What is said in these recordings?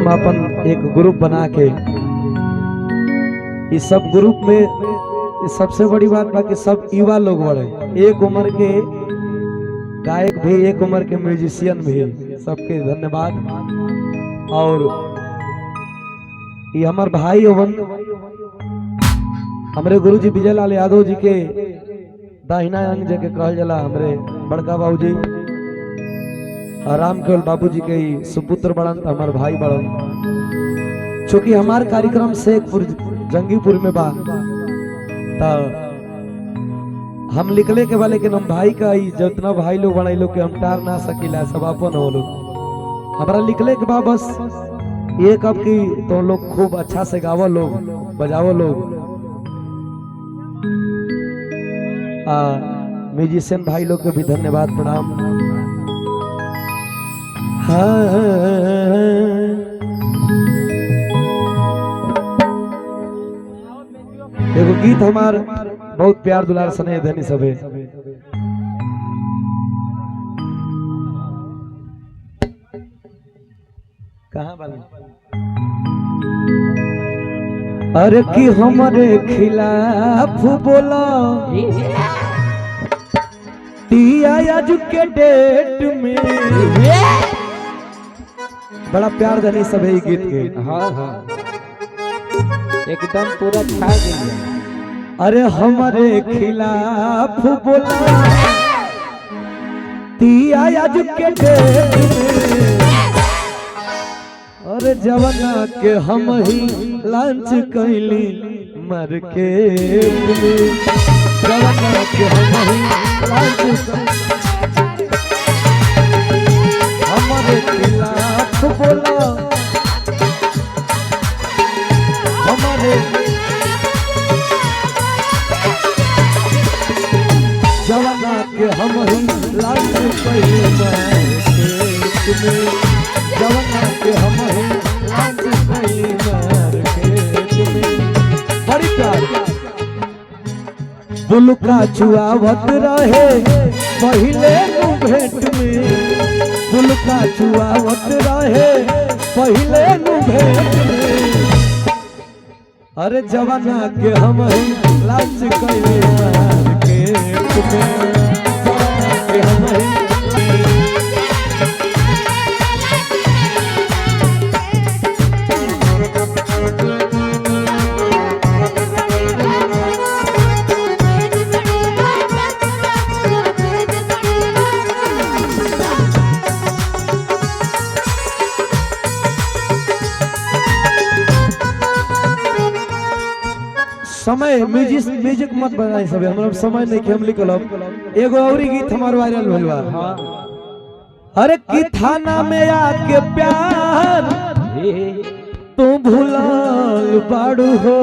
हम अपन एक ग्रुप बना के इस सब ग्रुप में सबसे बड़ी बात बा कि सब युवा लोग बड़े, एक उम्र के गायक भी, एक उम्र के म्यूजिशियन भी, सबके धन्यवाद। और ये हमार भाई होवन हमरे गुरुजी विजय लाल यादव जी के दाहिना अंग जे के कहल जाला, हमरे बड़का बाबूजी राम केवल बाबू जी के सुपुत्र बड़न, हमार भाई बड़न। चूंकि हमार कार्यक्रम शेखपुर जंगीपुर में बा, तो हम निकले के वाले, लेकिन हम भाई का जितना भाई लोग बना लोग के हम टार ना सकीला, सब अपन हो लोग। हमारा निकले के बाद बस ये कब की तो लोग खूब अच्छा से गावो लोग, बजावो लोग। म्यूजिशियन भाई लोग के भी धन्यवाद, प्रणाम। एगो गीत हमार बहुत प्यार दुलार स्नेह धनी सबे, कहाँ वाले? अरे कि हमारे खिलाफ बोला आज के डेट में, बड़ा प्यार धनी सब है गीत के। हाँ हाँ एकदम पूरा छा गया। अरे हमारे खिलाफ बोला आज के डेट में, अरे जवाना के हम ही लंच कैली मर के, जवाना के हम ही लंच, हमारे खिलाफ बोला, हमारे जवाना के हम ही लंच कैली मर के, जवाना के हम ही लंच कैली मर के। बड़ी प्यार बुलका छुआवत रहे पहले भेंट में, बुलका छुआवत रहे पहले भेंट में, अरे जवाना के हम ही लाच कैले मार के, जवाना के हम ही। समय म्यूजिक मत बनाई सब, हमरा समय नहीं कि हम लिखलब। एगो और गीत हमार वायरल भेल बा। अरे कि थाना में आके प्यार तू भुलाल बाड़ू हो,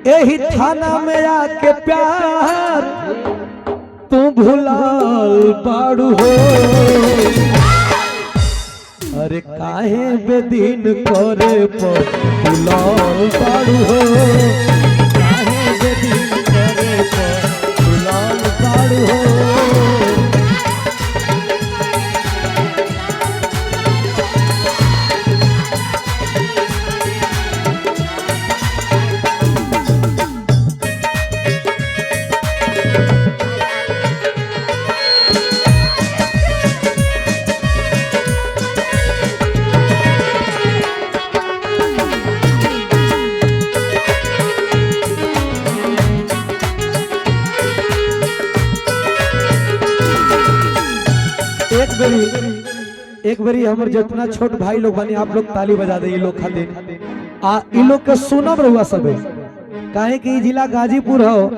यही थाना में आके प्यार तू भुलाल बाड़ू हो। अरे काहे बेदीन करे पर भुलाल बाड़ू हो, काहे बेदीन करे पर भुलाल बाड़ू हो। एक बारी हमर जितना छोट भाई लोग बनी, आप लोग ताली बजा दे लोग खातिर। इ लोग के सुनब रहुआ सबे, काहे कि जिला गाजीपुर हो,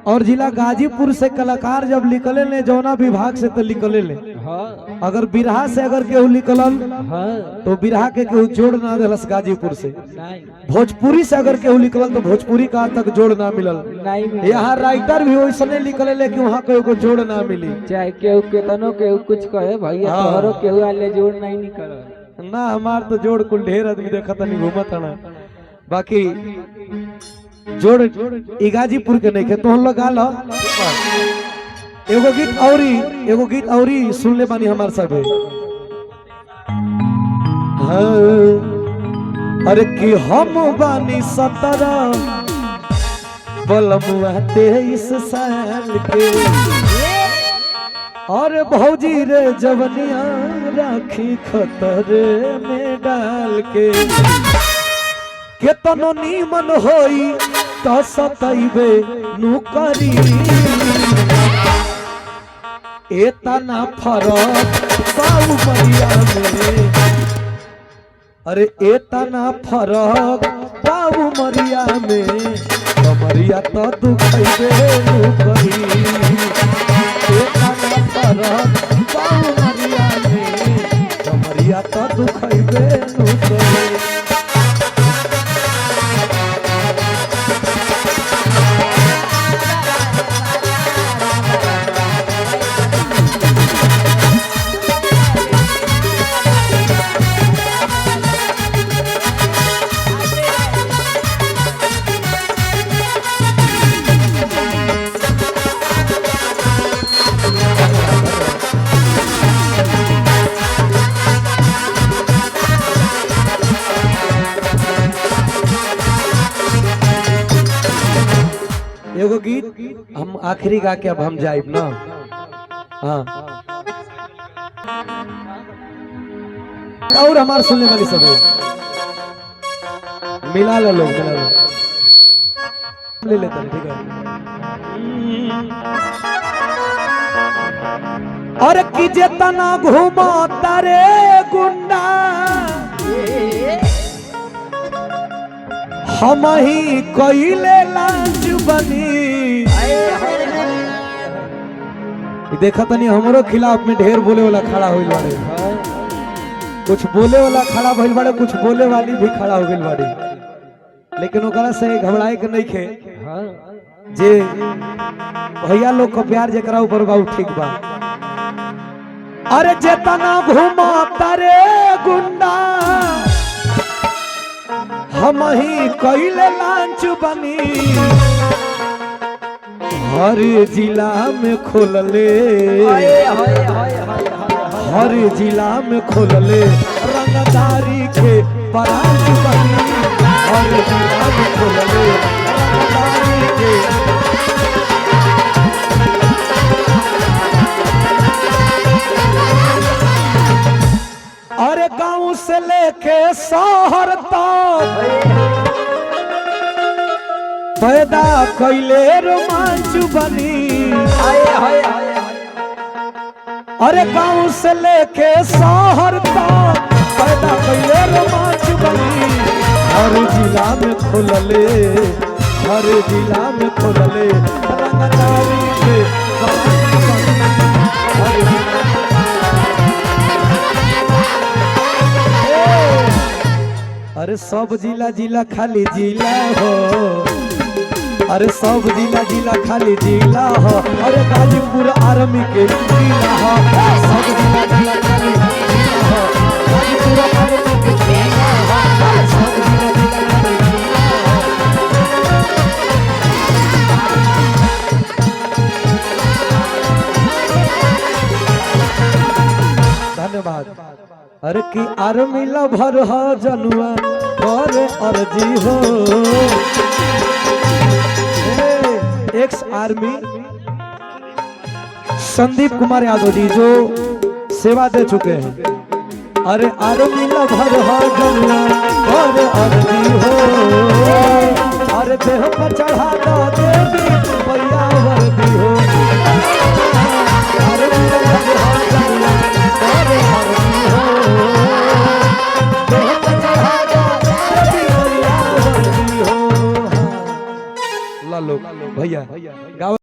और जिला गाजीपुर से कलाकार जब निकले ले जौना विभाग से तो निकले ले। हाँ। अगर बिरहा से अगर केहू निकलल, हाँ, तो बिरहा के केहू जोड़ ना दिलस गाजीपुर से। भोजपुरी से अगर केहू निकलल तो भोजपुरी का तक जोड़ ना मिलल। यहाँ राइटर भी वैसने निकले ले कि वहाँ केहू जोड़ ना मिली, चाहे केहू केतनो केहू कुछ कहे भैया। हाँ। तोहरो केहू आले जोड़ नहीं निकल ना, हमार तो जोड़ कुल ढेर आदमी देखा था नहीं घूमत ना, बाकी जोड़ गाजीपुर के नहीं के तो हम लोग गा लो। एगो गीत औरी सुन ले बानी हमार सब। हाँ, अरे कि हम बानी 17 बलमुआ 23 साल के और भौजी रे जवनिया राखी खतरे में डाल के केतनो नीमन होई तो सतैबे नुकरी एतना फरक बाऊ मरिया में अरे एतना फरक बाऊ मरिया में कमरिया तो दुखैबे नुकरी एतना फरक बाऊ मरिया में कमरिया तो दुखैबे नुकरी। एगो गीत हम आखिरी गा के अब हम जाइब ना। हाँ और हमार सुनने वाली सब मिला लो लोग मिला लो ले लेते हैं ठीक है। और कि जेतना घूमो तारे गुंडा हम ही कइले लाज बनी देखा तनी हमरो खिलाफ में ढेर बोले वाला खड़ा होइल बाड़े कुछ बोले वाला खड़ा भइल बाड़े कुछ बोले वाली भी खड़ा हो गइल बाड़े लेकिन ओकरा से घबराए के नहीं खे जे भैया लोग को प्यार जेकरा ऊपर बा ठीक बा। अरे जेतना घूमा तारे गुंडा हम ही कइले लांच बनी हर जिला में खोलले हर जिला में खोलले रंगदारी के ब्रांच बनी हर जिला में खोलले रंगदारी के अरे गांव से लेके शहर तक पैदा कइले रोमांच बनी अरे गांव से लेके शहर तक पैदा कइले रोमांच बनी हर जिला में खोलले हर जिला में खोलले रंगदारी के ब्रांच बनी हर जिला अरे सब जिला जिला खाली जिला हो अरे सब जिला जिला खाली जिला हो अरे गाजीपुर आर्मी के जिला हो सब जिला जिला खाली जिला हो गाजीपुर आर्मी के जिला हो सब जिला जिला खाली जिला हो। धन्यवाद। अरे की आर्मी लभर हो जनुआ और अर्जी हो एक्स आर्मी संदीप कुमार यादव जी जो सेवा दे चुके हैं। अरे आर्मी लभर हो जनुआ और अर्जी हो अरे देह पर चढ़ा दो देवी भैया वर्दी हो आर्मी लभर हो जनुआ और अर्जी हो भैया गाँव